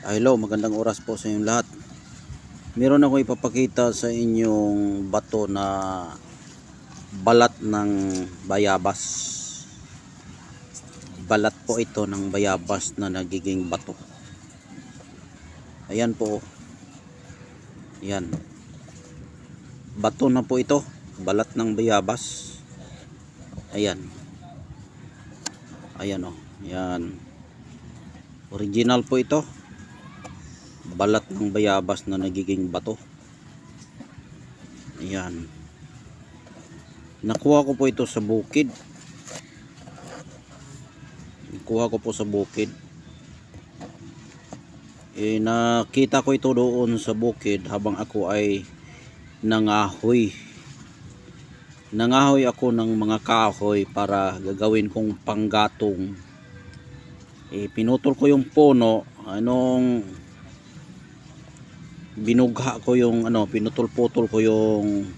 Hello, magandang oras po sa inyong lahat. Meron ako ipapakita sa inyong bato na balat ng bayabas. Balat po ito ng bayabas na nagiging bato. Ayan po. Yan. Bato na po ito. Balat ng bayabas. Ayan. Ayan o. Yan. Original po ito. Balat ng bayabas na nagiging bato. Ayan. Nakuha ko po ito sa bukid. Nakita ko ito doon sa bukid habang ako ay nangahoy. Nangahoy ako ng mga kahoy para gagawin kong panggatong. Pinutol ko yung puno. Binugha ko yung pinutol-putol ko yung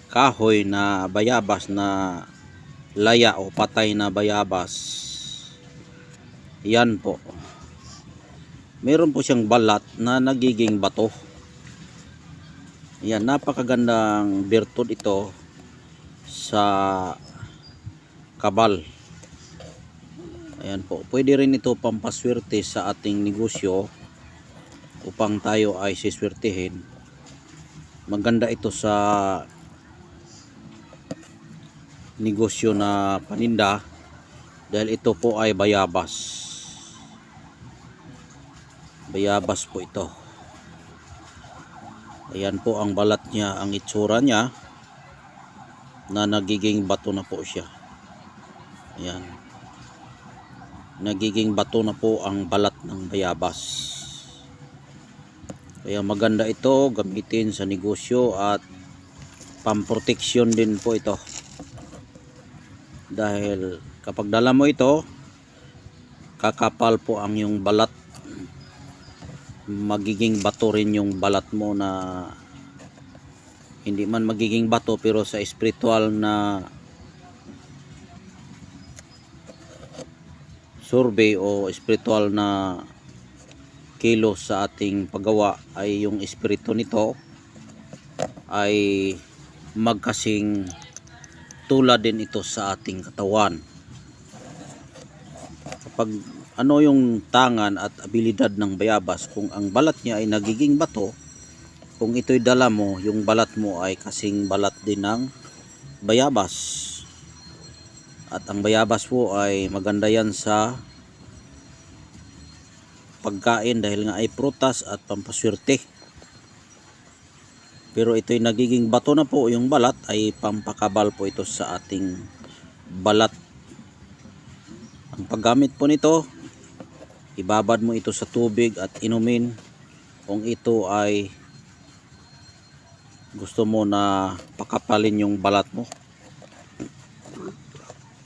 kahoy na bayabas na laya o patay na bayabas. Yan po. Meron po siyang balat na nagiging bato. Yan, napakagandang birtud ito sa kabal. Ayan po. Pwede rin ito pampaswerte sa ating negosyo upang tayo ay siswertihin. Maganda ito sa negosyo na paninda dahil ito po ay bayabas. Bayabas po ito. Ayan po ang balat niya, ang itsura niya na nagiging bato na po siya. Ayan. Nagiging bato na po ang balat ng bayabas. Kaya maganda ito gamitin sa negosyo at pamproteksyon din po ito. Dahil kapag dala mo ito, kakapal po ang yung balat. Magiging bato rin yung balat mo na hindi man magiging bato pero sa spiritual na survey o spiritual na kilos sa ating paggawa ay yung espiritu nito ay magkasing tulad din ito sa ating katawan. Kapag yung tangan at abilidad ng bayabas, kung ang balat niya ay nagiging bato, kung ito'y dala mo, yung balat mo ay kasing balat din ng bayabas. At ang bayabas po ay maganda yan sa pagkain dahil nga ay prutas at pampaswerte. Pero ito'y nagiging bato na po, yung balat ay pampakabal po ito sa ating balat. Ang paggamit po nito, ibabad mo ito sa tubig at inumin kung ito ay gusto mo na pakapalin yung balat mo.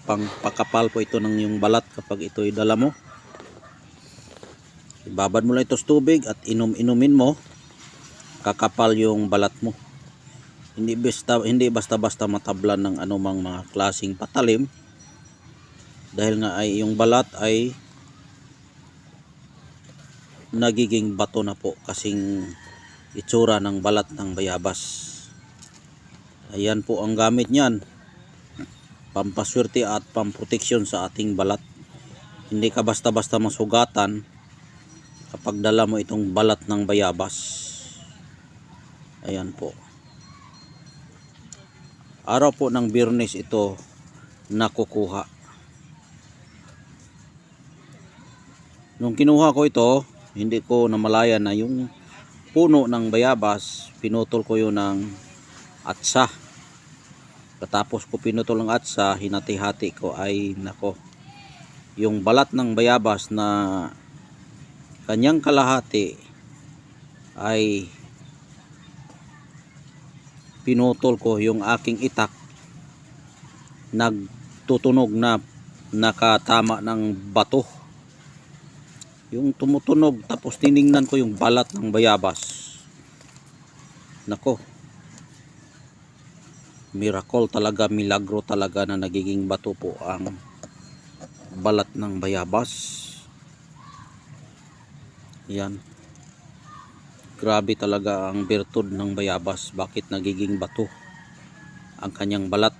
Pangpakapal po ito ng yung balat kapag ito'y dala mo. Ibabad mo lang ito sa tubig at inumin mo, kakapal yung balat mo. Hindi basta-basta matablan ng anumang mga klaseng patalim dahil nga ay yung balat ay nagiging bato na po kasing itsura ng balat ng bayabas. Ayan po ang gamit niyan, pampaswerte at pamproteksyon sa ating balat. Hindi ka basta-basta masugatan kapag dala mo itong balat ng bayabas. Ayan po. Araw po ng Biyernes ito nakukuha. Nung kinuha ko ito, hindi ko namalayan na yung puno ng bayabas, pinutol ko yun ng atsa. Katapos ko pinutol ng atsa, hinati-hati ko ay nako, yung balat ng bayabas na kanyang kalahati ay pinutol ko, yung aking itak nagtutunog na nakatama ng bato. Yung tumutunog, tapos tiningnan ko yung balat ng bayabas. Nako, miracle talaga, milagro talaga na nagiging bato po ang balat ng bayabas. Yan. Grabe talaga ang bertud ng bayabas. Bakit nagiging bato ang kanyang balat?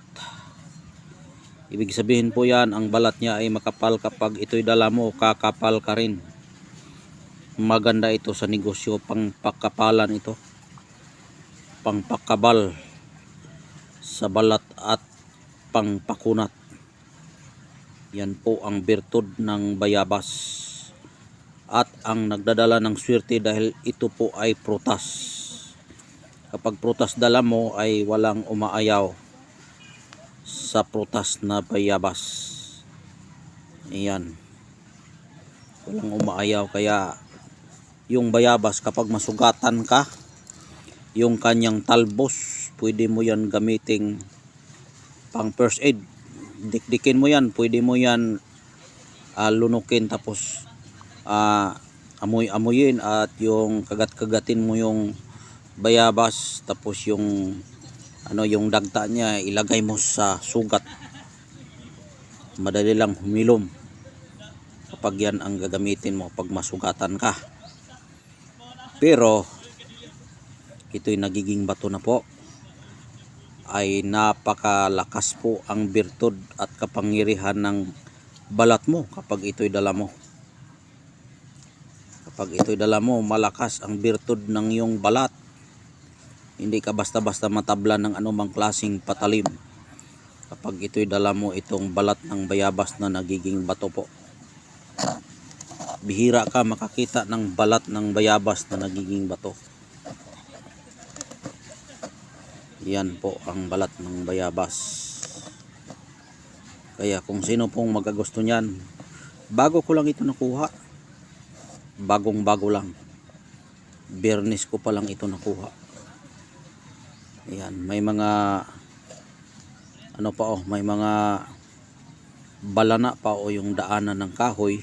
Ibig sabihin po yan, ang balat niya ay makapal. Kapag ito'y dala mo, kakapal ka rin. Maganda ito sa negosyo, pangpakapalan ito. Pangpakabal sa balat at pangpakunat. Yan po ang bertud ng bayabas. At ang nagdadala ng swerte dahil ito po ay prutas. Kapag prutas dala mo ay walang umaayaw sa prutas na bayabas. Ayan. Walang umaayaw, kaya yung bayabas kapag masugatan ka, yung kanyang talbos, pwede mo yan gamiting pang first aid. Dikdikin mo yan, pwede mo yan lunukin, tapos amuyin at yung kagat-kagatin mo yung bayabas, tapos yung yung dagta niya ilagay mo sa sugat. Madali lang humilom kapag yan ang gagamitin mo pag masugatan ka. Pero ito'y nagiging bato na po. Ay napakalakas po ang bertud at kapangyarihan ng balat mo kapag ito'y dala mo. Kapag ito'y dala mo, malakas ang bertud ng iyong balat. Hindi ka basta-basta matabla ng anumang klaseng patalim kapag ito'y dala mo itong balat ng bayabas na nagiging bato po. Bihira ka makakita ng balat ng bayabas na nagiging bato. Yan po ang balat ng bayabas. Kaya kung sino pong magagusto niyan, bago ko lang ito nakuha. Bagong-bago lang. Biyernes ko pa lang ito nakuha. Ayan, may mga may mga balana pa yung daanan ng kahoy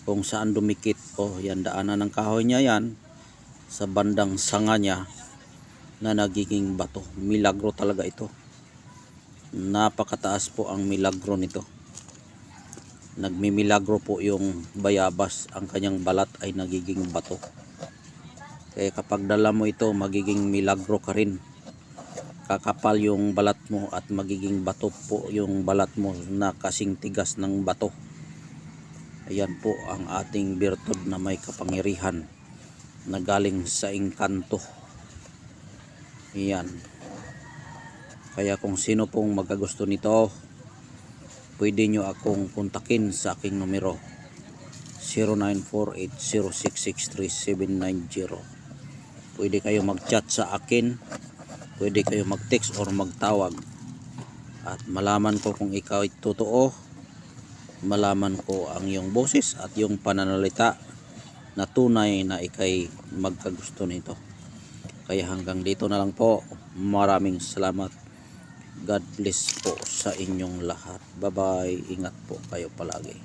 kung saan dumikit yan, daanan ng kahoy niya yan sa bandang sanga niya na nagiging bato. Milagro talaga ito. Napakataas po ang milagro nito. Nagmimilagro po yung bayabas, ang kanyang balat ay nagiging bato. Kaya kapag dala mo ito, magiging milagro ka rin. Kakapal yung balat mo at magiging bato po yung balat mo na kasing tigas ng bato. Ayan po ang ating bertud na may kapangyarihan na galing sa engkanto. Ayan. Kaya kung sino pong magkagusto nito, pwede nyo akong kontakin sa aking numero 0948-066-3790. Pwede kayo mag-chat sa akin, pwede kayo mag-text or magtawag, at malaman ko kung ikaw ay totoo, malaman ko ang iyong boses at yung pananalita na tunay na ikay magkagusto nito. Kaya hanggang dito na lang po. Maraming salamat. God bless po sa inyong lahat. Bye bye. Ingat po kayo palagi.